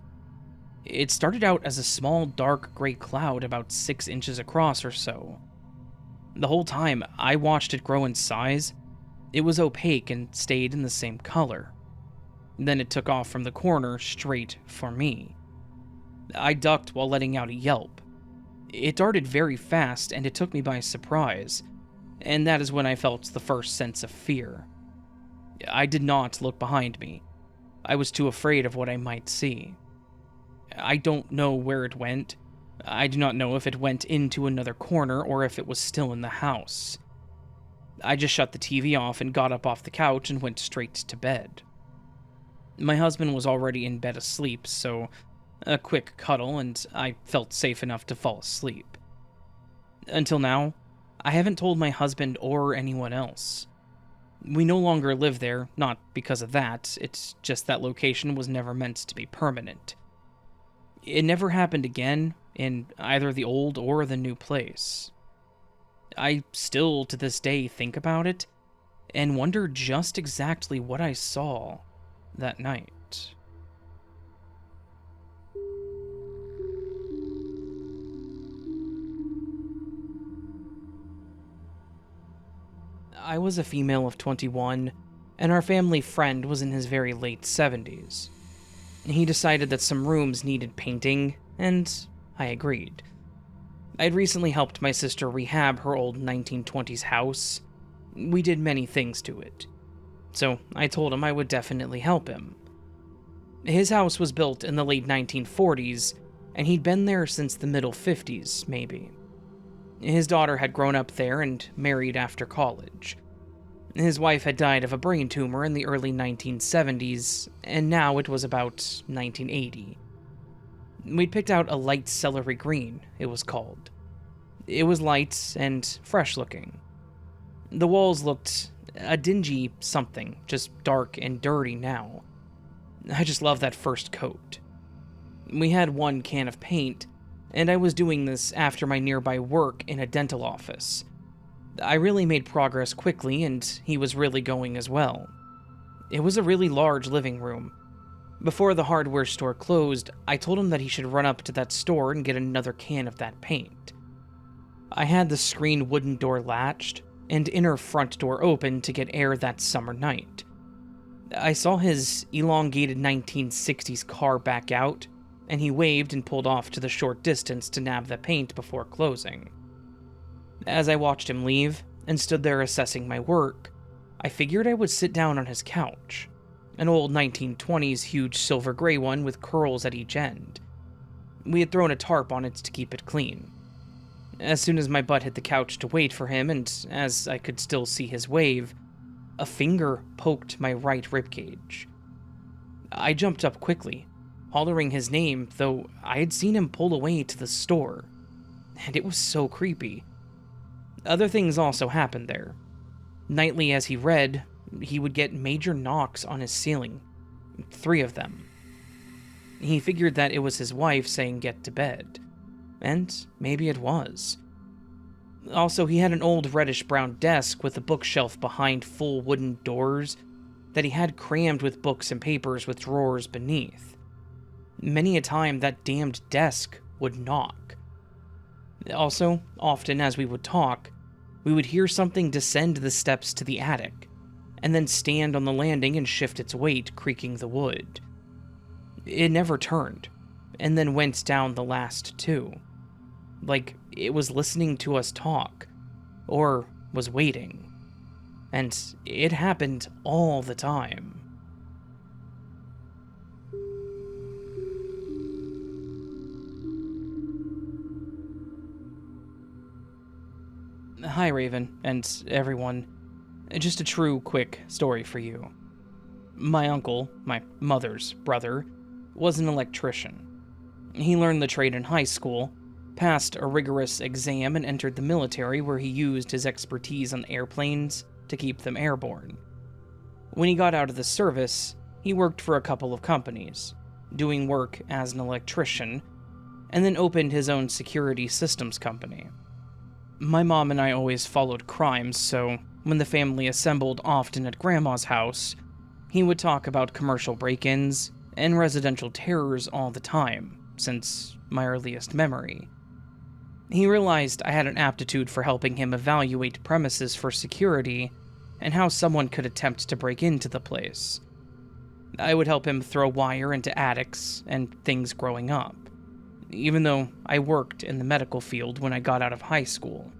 It started out as a small, dark gray cloud about 6 inches across or so. The whole time I watched it grow in size, it was opaque and stayed in the same color. Then it took off from the corner straight for me. I ducked while letting out a yelp. It darted very fast and it took me by surprise, and that is when I felt the first sense of fear. I did not look behind me. I was too afraid of what I might see. I don't know where it went. I do not know if it went into another corner or if it was still in the house. I just shut the TV off and got up off the couch and went straight to bed. My husband was already in bed asleep, so a quick cuddle and I felt safe enough to fall asleep. Until now, I haven't told my husband or anyone else. We no longer live there, not because of that, it's just that location was never meant to be permanent. It never happened again in either the old or the new place. I still, to this day, think about it and wonder just exactly what I saw that night. I was a female of 21, and our family friend was in his very late 70s. He decided that some rooms needed painting, and I agreed. I'd recently helped my sister rehab her old 1920s house. We did many things to it, so I told him I would definitely help him. His house was built in the late 1940s, and he'd been there since the middle 50s, maybe. His daughter had grown up there and married after college. His wife had died of a brain tumor in the early 1970s, and now it was about 1980. We'd picked out a light celery green, it was called. It was light and fresh-looking. The walls looked a dingy something, just dark and dirty now. I just loved that first coat. We had 1 can of paint, and I was doing this after my nearby work in a dental office. I really made progress quickly, and he was really going as well. It was a really large living room. Before the hardware store closed, I told him that he should run up to that store and get another can of that paint. I had the screened wooden door latched, and inner front door open to get air that summer night. I saw his elongated 1960s car back out, and he waved and pulled off to the short distance to nab the paint before closing. As I watched him leave, and stood there assessing my work, I figured I would sit down on his couch, an old 1920s huge silver gray one with curls at each end. We had thrown a tarp on it to keep it clean. As soon as my butt hit the couch to wait for him, and as I could still see his wave, a finger poked my right ribcage. I jumped up quickly, hollering his name, though I had seen him pull away to the store, and it was so creepy. Other things also happened there. Nightly as he read, he would get major knocks on his ceiling, 3 of them. He figured that it was his wife saying get to bed, and maybe it was. Also, he had an old reddish-brown desk with a bookshelf behind full wooden doors that he had crammed with books and papers with drawers beneath. Many a time that damned desk would knock. Also, often as we would talk, we would hear something descend the steps to the attic, and then stand on the landing and shift its weight, creaking the wood. It never turned, and then went down the last two. Like it was listening to us talk, or was waiting. And it happened all the time. Hi, Raven, and everyone. Just a true quick story for you. My uncle, my mother's brother, was an electrician. He learned the trade in high school, passed a rigorous exam, and entered the military, where he used his expertise on airplanes to keep them airborne. When he got out of the service, he worked for a couple of companies, doing work as an electrician, and then opened his own security systems company. My mom and I always followed crimes, so when the family assembled often at Grandma's house, he would talk about commercial break-ins and residential terrors all the time, since my earliest memory. He realized I had an aptitude for helping him evaluate premises for security and how someone could attempt to break into the place. I would help him throw wire into attics and things growing up, even though I worked in the medical field when I got out of high school.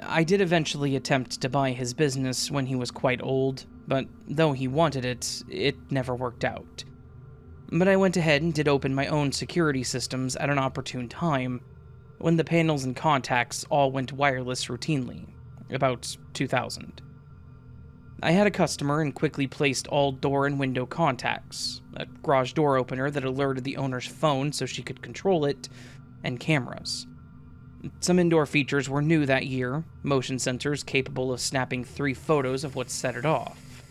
I did eventually attempt to buy his business when he was quite old, but though he wanted it, it never worked out. But I went ahead and did open my own security systems at an opportune time, when the panels and contacts all went wireless routinely, about 2000. I had a customer and quickly placed all door and window contacts, a garage door opener that alerted the owner's phone so she could control it, and cameras. Some indoor features were new that year, motion sensors capable of snapping 3 photos of what set it off.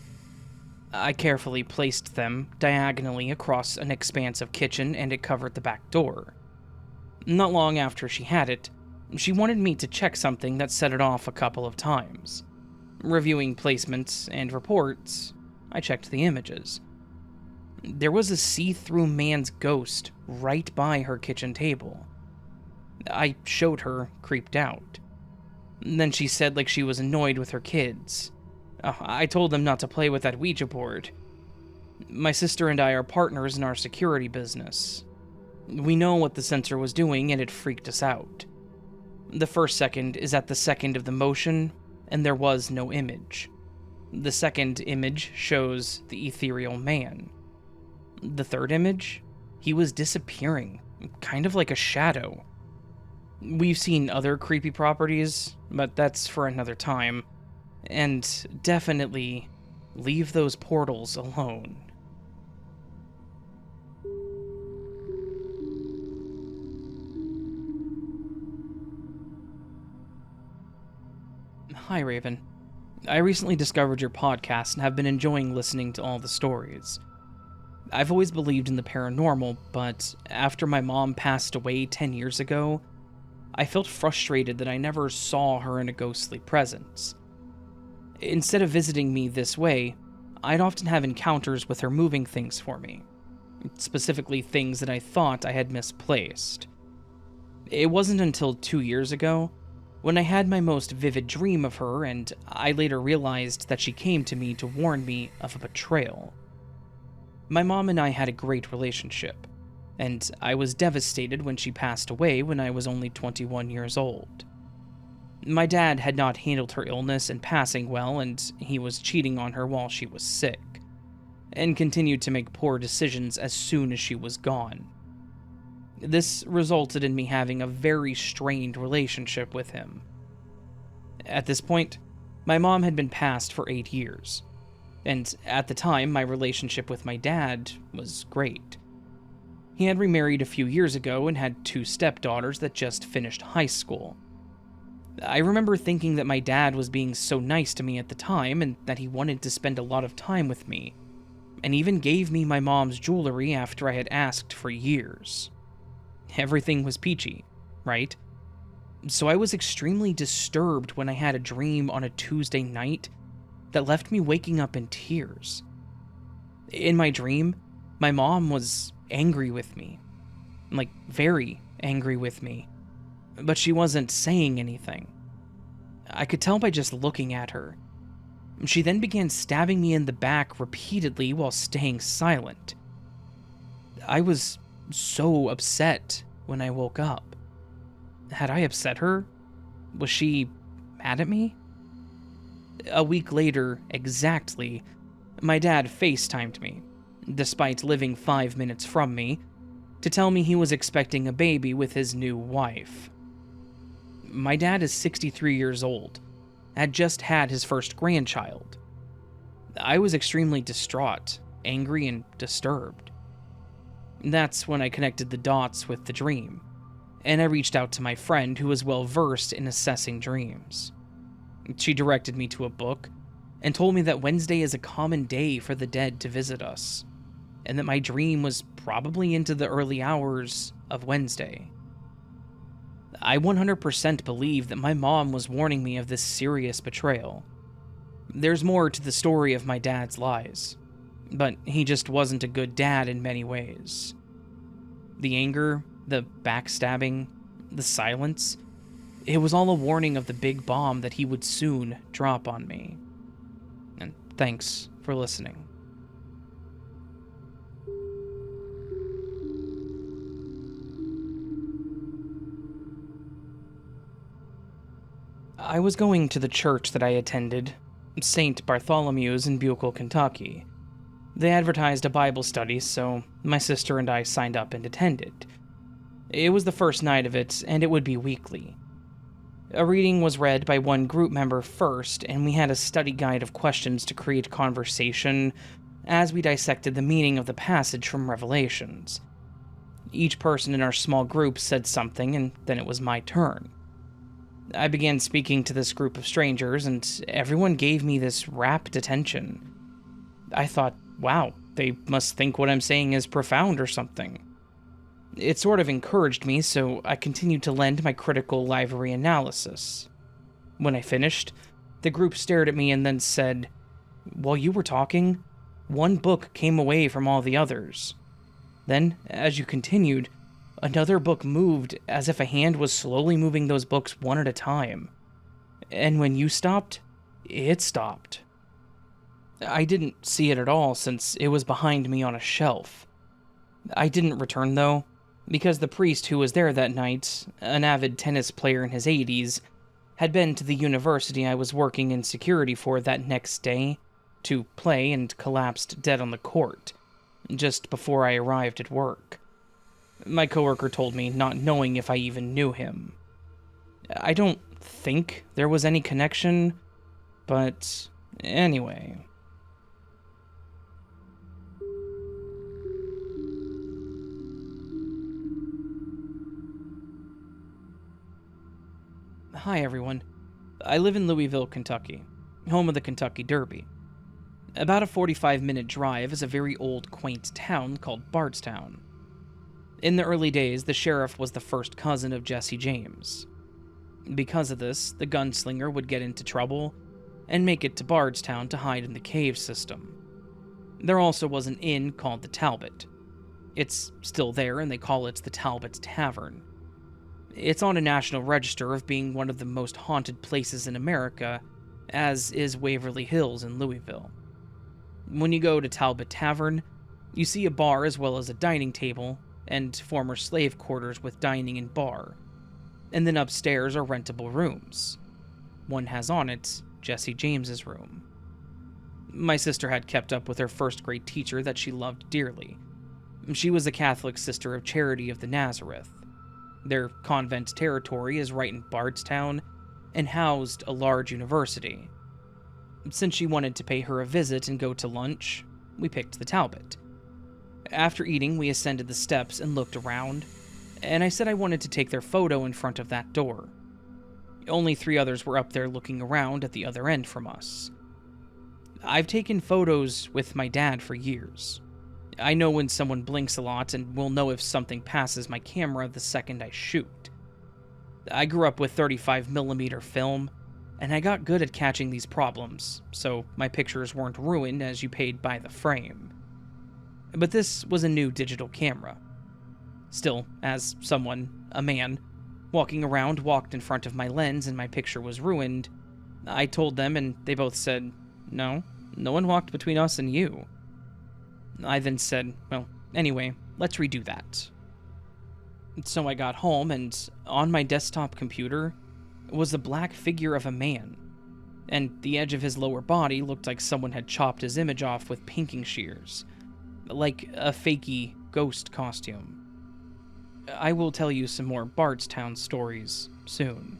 I carefully placed them diagonally across an expanse of kitchen, and it covered the back door. Not long after she had it, she wanted me to check something that set it off a couple of times. Reviewing placements and reports, I checked the images. There was a see-through man's ghost right by her kitchen table. I showed her, creeped out. Then she said like she was annoyed with her kids. I told them not to play with that Ouija board. My sister and I are partners in our security business. We know what the sensor was doing, and it freaked us out. The first second is at the second of the motion, and there was no image. The second image shows the ethereal man. The third image, he was disappearing, kind of like a shadow. We've seen other creepy properties, but that's for another time. And definitely leave those portals alone. Hi, Raven. I recently discovered your podcast and have been enjoying listening to all the stories. I've always believed in the paranormal, but after my mom passed away 10 years ago, I felt frustrated that I never saw her in a ghostly presence. Instead of visiting me this way, I'd often have encounters with her moving things for me, specifically things that I thought I had misplaced. It wasn't until 2 years ago when I had my most vivid dream of her, and I later realized that she came to me to warn me of a betrayal. My mom and I had a great relationship, and I was devastated when she passed away when I was only 21 years old. My dad had not handled her illness and passing well, and he was cheating on her while she was sick, and continued to make poor decisions as soon as she was gone. This resulted in me having a very strained relationship with him. At this point, my mom had been passed for 8 years, and at the time, my relationship with my dad was great. He had remarried a few years ago and had 2 stepdaughters that just finished high school. I remember thinking that my dad was being so nice to me at the time and that he wanted to spend a lot of time with me, and even gave me my mom's jewelry after I had asked for years. Everything was peachy, right? So I was extremely disturbed when I had a dream on a Tuesday night that left me waking up in tears. In my dream, my mom was angry with me. Like, very angry with me. But she wasn't saying anything. I could tell by just looking at her. She then began stabbing me in the back repeatedly while staying silent. I was so upset when I woke up. Had I upset her? Was she mad at me? A week later, exactly, my dad FaceTimed me, despite living 5 minutes from me, to tell me he was expecting a baby with his new wife. My dad is 63 years old, had just had his first grandchild. I was extremely distraught, angry, and disturbed. That's when I connected the dots with the dream, and I reached out to my friend who was well versed in assessing dreams. She directed me to a book and told me that Wednesday is a common day for the dead to visit us, and that my dream was probably into the early hours of Wednesday. I 100% believe that my mom was warning me of this serious betrayal. There's more to the story of my dad's lies, but he just wasn't a good dad in many ways. The anger, the backstabbing, the silence, it was all a warning of the big bomb that he would soon drop on me. And thanks for listening. I was going to the church that I attended, St. Bartholomew's in Buccal, Kentucky. They advertised a Bible study, so my sister and I signed up and attended. It was the first night of it, and it would be weekly. A reading was read by one group member first, and we had a study guide of questions to create conversation as we dissected the meaning of the passage from Revelations. Each person in our small group said something, and then it was my turn. I began speaking to this group of strangers, and everyone gave me this rapt attention. I thought, wow, they must think what I'm saying is profound or something. It sort of encouraged me, so I continued to lend my critical library analysis. When I finished, the group stared at me and then said, "While you were talking, one book came away from all the others. Then, as you continued, another book moved as if a hand was slowly moving those books one at a time. And when you stopped, it stopped." I didn't see it at all since it was behind me on a shelf. I didn't return though, because the priest who was there that night, an avid tennis player in his 80s, had been to the university I was working in security for that next day to play and collapsed dead on the court, just before I arrived at work. My coworker told me, not knowing if I even knew him. I don't think there was any connection, but anyway. Hi everyone. I live in Louisville, Kentucky, home of the Kentucky Derby. About a 45-minute drive is a very old, quaint town called Bardstown. In the early days, the sheriff was the first cousin of Jesse James. Because of this, the gunslinger would get into trouble and make it to Bardstown to hide in the cave system. There also was an inn called the Talbot. It's still there, and they call it the Talbot's Tavern. It's on a national register of being one of the most haunted places in America, as is Waverly Hills in Louisville. When you go to Talbot Tavern, you see a bar as well as a dining table, and former slave quarters with dining and bar. And then upstairs are rentable rooms. One has on it Jesse James's room. My sister had kept up with her first-grade teacher that she loved dearly. She was a Catholic Sister of Charity of the Nazareth. Their convent territory is right in Bardstown and housed a large university. Since she wanted to pay her a visit and go to lunch, we picked the Talbot. After eating, we ascended the steps and looked around, and I said I wanted to take their photo in front of that door. Only 3 others were up there looking around at the other end from us. I've taken photos with my dad for years. I know when someone blinks a lot and will know if something passes my camera the second I shoot. I grew up with 35mm film, and I got good at catching these problems, so my pictures weren't ruined as you paid by the frame. But this was a new digital camera. Still, as someone, a man, walking around walked in front of my lens and my picture was ruined, I told them, and they both said, no, no one walked between us and you. I then said, well, anyway, let's redo that. So I got home, and on my desktop computer was the black figure of a man, and the edge of his lower body looked like someone had chopped his image off with pinking shears, like a fakey ghost costume. I will tell you some more Bardstown stories soon.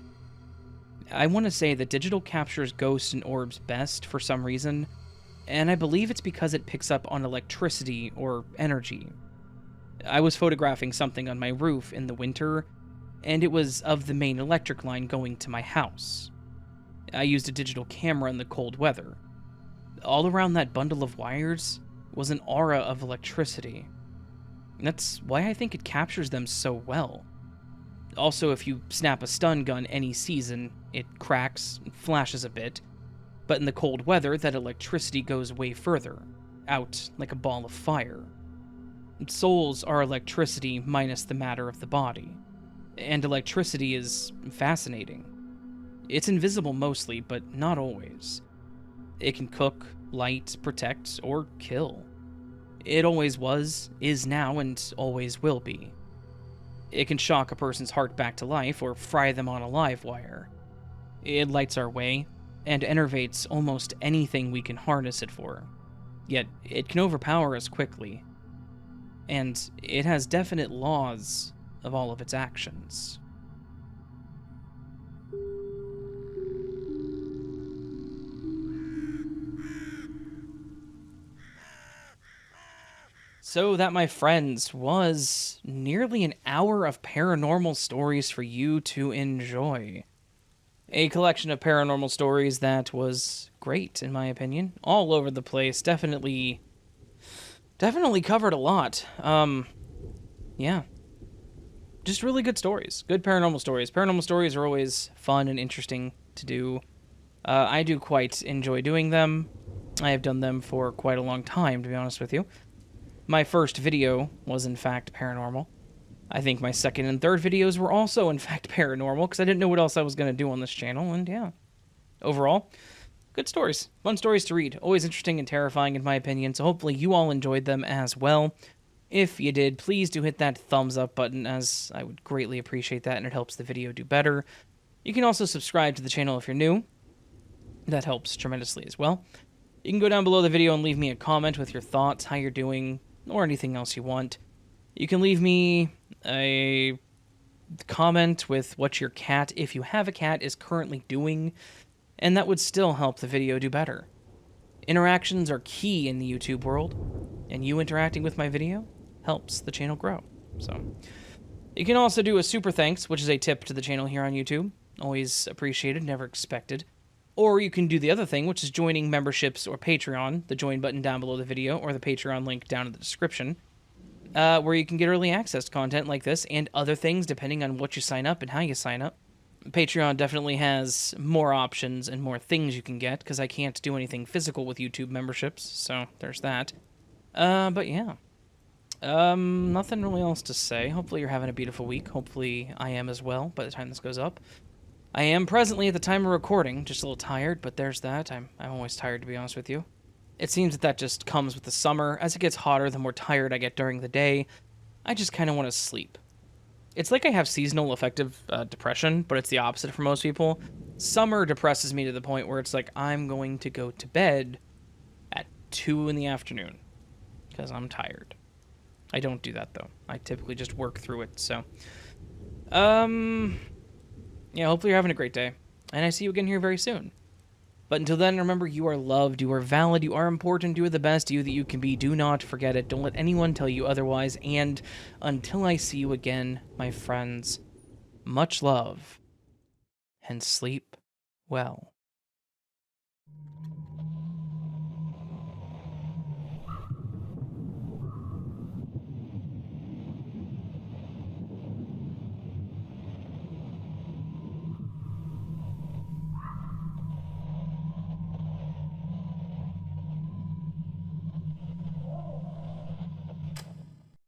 I want to say that digital captures ghosts and orbs best for some reason, and I believe it's because it picks up on electricity or energy. I was photographing something on my roof in the winter, and it was of the main electric line going to my house. I used a digital camera in the cold weather. All around that bundle of wires was an aura of electricity. That's why I think it captures them so well. Also, if you snap a stun gun any season, it cracks, flashes a bit, but in the cold weather, that electricity goes way further, out like a ball of fire. Souls are electricity minus the matter of the body, and electricity is fascinating. It's invisible mostly, but not always. It can cook, light, protect, or kill. It always was, is now, and always will be. It can shock a person's heart back to life or fry them on a live wire. It lights our way, and enervates almost anything we can harness it for. Yet, it can overpower us quickly. And it has definite laws of all of its actions. So that, my friends, was nearly an hour of paranormal stories for you to enjoy. A collection of paranormal stories that was great, in my opinion. All over the place. Definitely covered a lot. Yeah. Just really good stories. Good paranormal stories. Paranormal stories are always fun and interesting to do. I do quite enjoy doing them. I have done them for quite a long time, to be honest with you. My first video was, in fact, paranormal. I think my second and third videos were also, in fact, paranormal, because I didn't know what else I was going to do on this channel, and yeah. Overall, good stories. Fun stories to read. Always interesting and terrifying, in my opinion, so hopefully you all enjoyed them as well. If you did, please do hit that thumbs up button, as I would greatly appreciate that, and it helps the video do better. You can also subscribe to the channel if you're new. That helps tremendously as well. You can go down below the video and leave me a comment with your thoughts, how you're doing, or anything else you want. You can leave me a comment with what your cat, if you have a cat, is currently doing, and that would still help the video do better. Interactions are key in the YouTube world, and you interacting with my video helps the channel grow. So, you can also do a super thanks, which is a tip to the channel here on YouTube. Always appreciated, never expected. Or you can do the other thing, which is joining memberships or Patreon, the join button down below the video, or the Patreon link down in the description, where you can get early access to content like this and other things depending on what you sign up and how you sign up. Patreon definitely has more options and more things you can get, because I can't do anything physical with YouTube memberships, so there's that. But yeah. Nothing really else to say. Hopefully you're having a beautiful week. Hopefully I am as well by the time this goes up. I am presently at the time of recording, just a little tired, but there's that. I'm always tired, to be honest with you. It seems that just comes with the summer. As it gets hotter, the more tired I get during the day. I just kind of want to sleep. It's like I have seasonal affective depression, but it's the opposite for most people. Summer depresses me to the point where it's like I'm going to go to bed at 2 in the afternoon because I'm tired. I don't do that, though. I typically just work through it, so... Yeah, hopefully you're having a great day, and I see you again here very soon. But until then, remember, you are loved, you are valid, you are important, you are the best you that you can be. Do not forget it. Don't let anyone tell you otherwise, and until I see you again, my friends, much love, and sleep well.